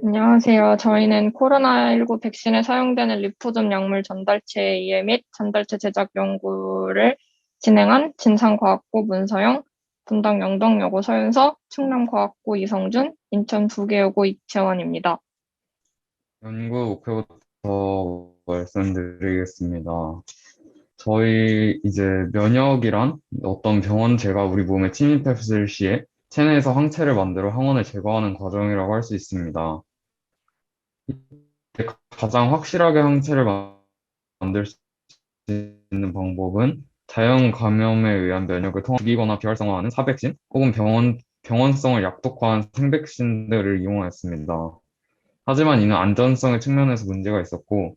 안녕하세요. 저희는 코로나19 백신에 사용되는 리포좀 약물 전달체 이해 및 전달체 제작 연구를 진행한 진상과학고 문서영, 분당 영덕여고 서윤서, 충남과학고 이성준, 인천 부계여고 이채원입니다. 연구 목표부터 말씀드리겠습니다. 저희 이제 면역이란 어떤 병원체가 우리 몸에 침입했을 시에 체내에서 항체를 만들어 항원을 제거하는 과정이라고 할 수 있습니다. 가장 확실하게 항체를 만들 수 있는 방법은 자연 감염에 의한 면역을 통한 죽이거나 비활성화하는 사백신 혹은 병원성을 약독화한 생백신들을 이용하였습니다. 하지만 이는 안전성의 측면에서 문제가 있었고,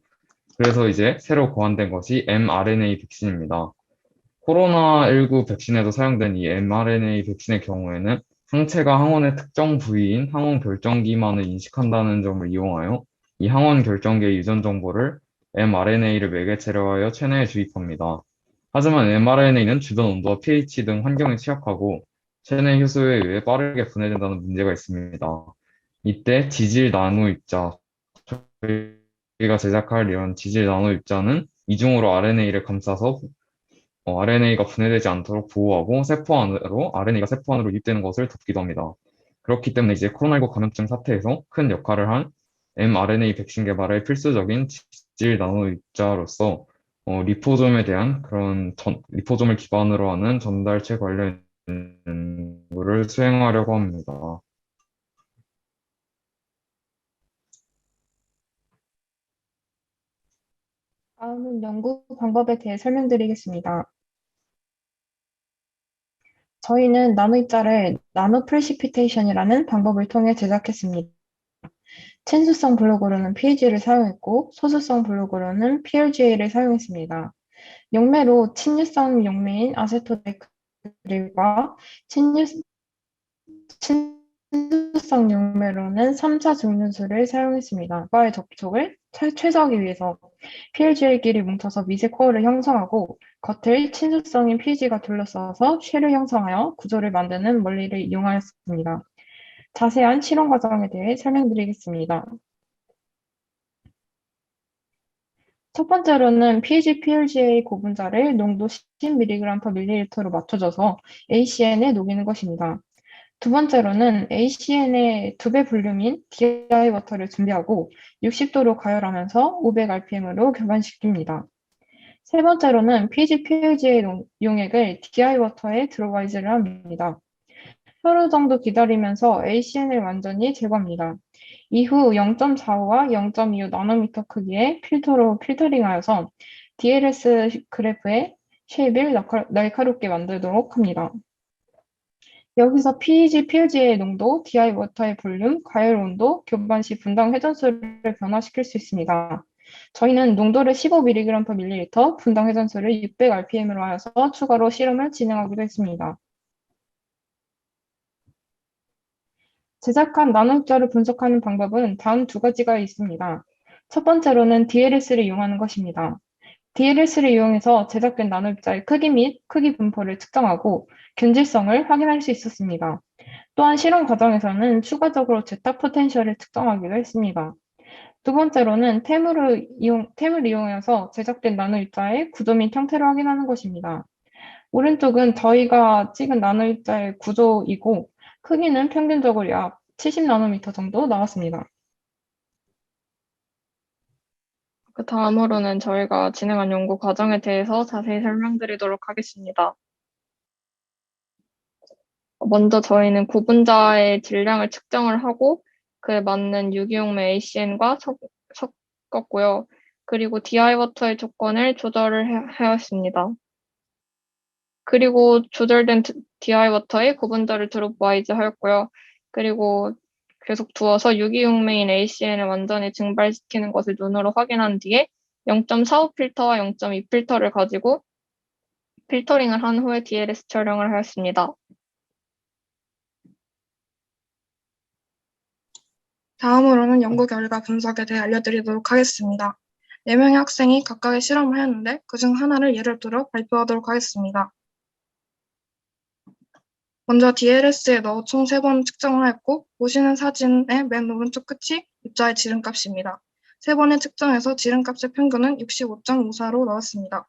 그래서 이제 새로 고안된 것이 mRNA 백신입니다. 코로나19 백신에도 사용된 이 mRNA 백신의 경우에는 항체가 항원의 특정 부위인 항원 결정기만을 인식한다는 점을 이용하여 이 항원 결정기의 유전 정보를 mRNA를 매개체로 하여 체내에 주입합니다. 하지만 mRNA는 주변 온도와 pH 등 환경에 취약하고 체내 효소에 의해 빠르게 분해된다는 문제가 있습니다. 이때 지질 나노 입자, 저희가 제작할 이런 지질 나노 입자는 이중으로 RNA를 감싸서 RNA가 분해되지 않도록 보호하고 RNA가 세포 안으로 유입되는 것을 돕기도 합니다. 그렇기 때문에 이제 코로나19 감염증 사태에서 큰 역할을 한 mRNA 백신 개발의 필수적인 지질 나노 입자로서 리포좀에 대한 리포좀을 기반으로 하는 전달체 관련 연구를 수행하려고 합니다. 다음은 연구 방법에 대해 설명드리겠습니다. 저희는 나노 입자를 나노 프레시피테이션이라는 방법을 통해 제작했습니다. 친수성 블록으로는 PEG를 사용했고, 소수성 블록으로는 PLGA를 사용했습니다. 용매로 친유성 용매인 아세토네크릴과 친수성 용매로는 3차 증류수를 사용했습니다. 과의 접촉을 최소화하기 위해서 PLGA끼리 뭉쳐서 미세 코어를 형성하고 겉을 친수성인 PG가 둘러싸서 쉘을 형성하여 구조를 만드는 원리를 이용하였습니다. 자세한 실험 과정에 대해 설명드리겠습니다. 첫 번째로는 PG-PLGA 고분자를 농도 10mg/ml로 맞춰줘서 ACN에 녹이는 것입니다. 두 번째로는 ACN의 2배 볼륨인 DI 워터를 준비하고 60도로 가열하면서 500rpm으로 교반시킵니다. 세 번째로는 PG-PLG의 용액을 DI 워터에 드로와이즈를 합니다. 하루 정도 기다리면서 ACN을 완전히 제거합니다. 이후 0.45와 0.25 나노미터 크기의 필터로 필터링하여서 DLS 그래프의 쉐입을 날카롭게 만들도록 합니다. 여기서 PEG, PLG의 농도, DI 워터의 볼륨, 가열 온도, 교반 시 분당 회전수를 변화시킬 수 있습니다. 저희는 농도를 15mg/ml, 분당 회전수를 600rpm으로 하여서 추가로 실험을 진행하기도 했습니다. 제작한 나노입자를 분석하는 방법은 다음 두 가지가 있습니다. 첫 번째로는 DLS를 이용하는 것입니다. DLS를 이용해서 제작된 나노입자의 크기 및 크기 분포를 측정하고 균질성을 확인할 수 있었습니다. 또한 실험 과정에서는 추가적으로 제타 포텐셜을 측정하기도 했습니다. 두 번째로는 템을 이용해서 제작된 나노입자의 구조 및 형태를 확인하는 것입니다. 오른쪽은 저희가 찍은 나노입자의 구조이고 크기는 평균적으로 약 70나노미터 정도 나왔습니다. 그 다음으로는 저희가 진행한 연구 과정에 대해서 자세히 설명드리도록 하겠습니다. 먼저 저희는 고분자의 질량을 측정을 하고 그에 맞는 유기용매 ACN과 섞었고요. 그리고 DI 워터의 조건을 조절을 하였습니다. 그리고 조절된 DI 워터에 고분자를 드롭와이즈 하였고요. 그리고 계속 두어서 유기용매인 ACN을 완전히 증발시키는 것을 눈으로 확인한 뒤에 0.45 필터와 0.2 필터를 가지고 필터링을 한 후에 DLS 촬영을 하였습니다. 다음으로는 연구 결과 분석에 대해 알려드리도록 하겠습니다. 4명의 학생이 각각의 실험을 하였는데 그중 하나를 예를 들어 발표하도록 하겠습니다. 먼저 DLS에 넣어 총 3번 측정을 하였고, 보시는 사진의 맨 오른쪽 끝이 입자의 지름값입니다. 3번의 측정에서 지름값의 평균은 65.54로 나왔습니다.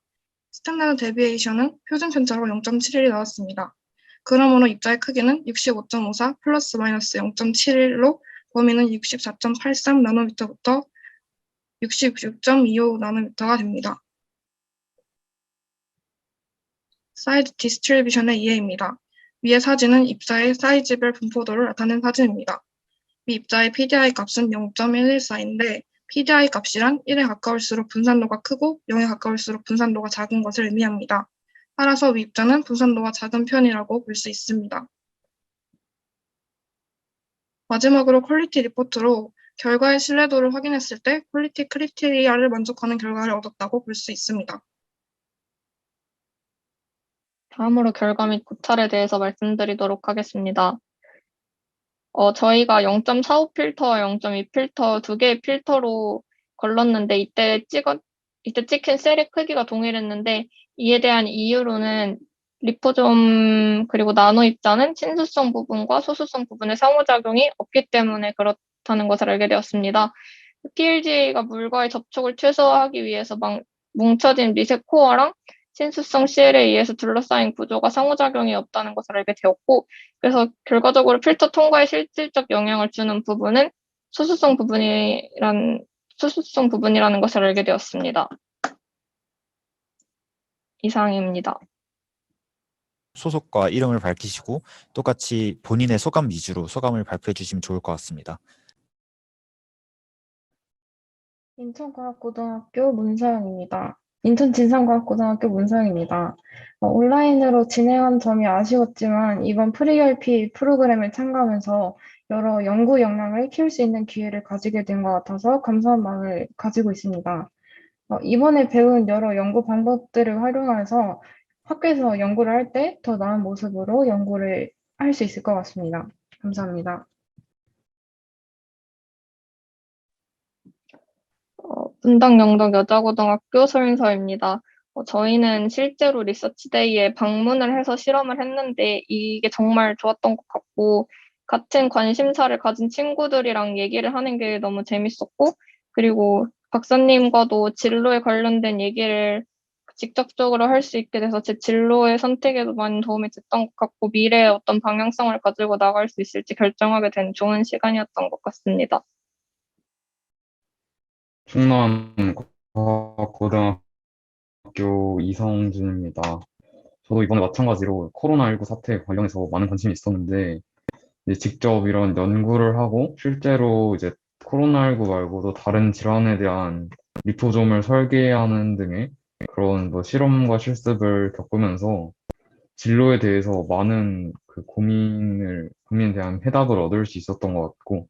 스탠다드 데비에이션은 표준 편차로 0.71이 나왔습니다. 그러므로 입자의 크기는 65.54 플러스 마이너스 0.71로 범위는 64.83 나노미터부터 66.25 나노미터가 됩니다. 사이즈 디스트리뷰션의 이해입니다. 위의 사진은 입자의 사이즈별 분포도를 나타낸 사진입니다. 위 입자의 PDI 값은 0.114인데 PDI 값이란 1에 가까울수록 분산도가 크고 0에 가까울수록 분산도가 작은 것을 의미합니다. 따라서 위 입자는 분산도가 작은 편이라고 볼 수 있습니다. 마지막으로 퀄리티 리포트로 결과의 신뢰도를 확인했을 때 퀄리티 크리테리아를 만족하는 결과를 얻었다고 볼 수 있습니다. 다음으로 결과 및 고찰에 대해서 말씀드리도록 하겠습니다. 저희가 0.45 필터와 0.2 필터 두 개의 필터로 걸렀는데 이때 찍힌 셀의 크기가 동일했는데 이에 대한 이유로는 리포좀 그리고 나노 입자는 친수성 부분과 소수성 부분의 상호작용이 없기 때문에 그렇다는 것을 알게 되었습니다. PLGA가 물과의 접촉을 최소화하기 위해서 뭉쳐진 미세 코어랑 친수성 CL에 의해서 둘러싸인 구조가 상호작용이 없다는 것을 알게 되었고, 그래서 결과적으로 필터 통과에 실질적 영향을 주는 부분은 소수성 부분이라는 것을 알게 되었습니다. 이상입니다. 소속과 이름을 밝히시고 똑같이 본인의 소감 위주로 소감을 발표해 주시면 좋을 것 같습니다. 인천과학고등학교 문서영입니다. 인천진산과학고등학교 문서영입니다. 온라인으로 진행한 점이 아쉬웠지만 이번 프리결피 프로그램을 참가하면서 여러 연구 역량을 키울 수 있는 기회를 가지게 된 것 같아서 감사한 마음을 가지고 있습니다. 이번에 배운 여러 연구 방법들을 활용해서 학교에서 연구를 할 때 더 나은 모습으로 연구를 할 수 있을 것 같습니다. 감사합니다. 분당 영덕 여자고등학교 서윤서입니다. 저희는 실제로 리서치데이에 방문을 해서 실험을 했는데 이게 정말 좋았던 것 같고 같은 관심사를 가진 친구들이랑 얘기를 하는 게 너무 재밌었고 그리고 박사님과도 진로에 관련된 얘기를 직접적으로 할 수 있게 돼서 제 진로의 선택에도 많이 도움이 됐던 것 같고 미래에 어떤 방향성을 가지고 나갈 수 있을지 결정하게 된 좋은 시간이었던 것 같습니다. 충남 과학고등학교 이성준입니다. 저도 이번에 마찬가지로 코로나19 사태에 관련해서 많은 관심이 있었는데 이제 직접 이런 연구를 하고 실제로 이제 코로나19 말고도 다른 질환에 대한 리포점을 설계하는 등의 그런 뭐 실험과 실습을 겪으면서 진로에 대해서 많은 그 고민에 대한 해답을 얻을 수 있었던 것 같고,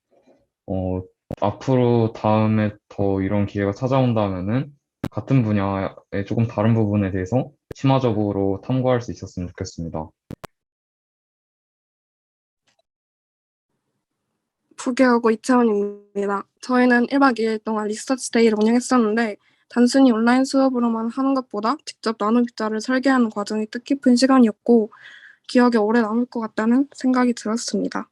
앞으로 다음에 더 이런 기회가 찾아온다면은 같은 분야의 조금 다른 부분에 대해서 심화적으로 탐구할 수 있었으면 좋겠습니다. 부계하고 이채원입니다. 저희는 1박 2일 동안 리서치 데이를 운영했었는데 단순히 온라인 수업으로만 하는 것보다 직접 나노빗자를 설계하는 과정이 뜻깊은 시간이었고 기억에 오래 남을 것 같다는 생각이 들었습니다.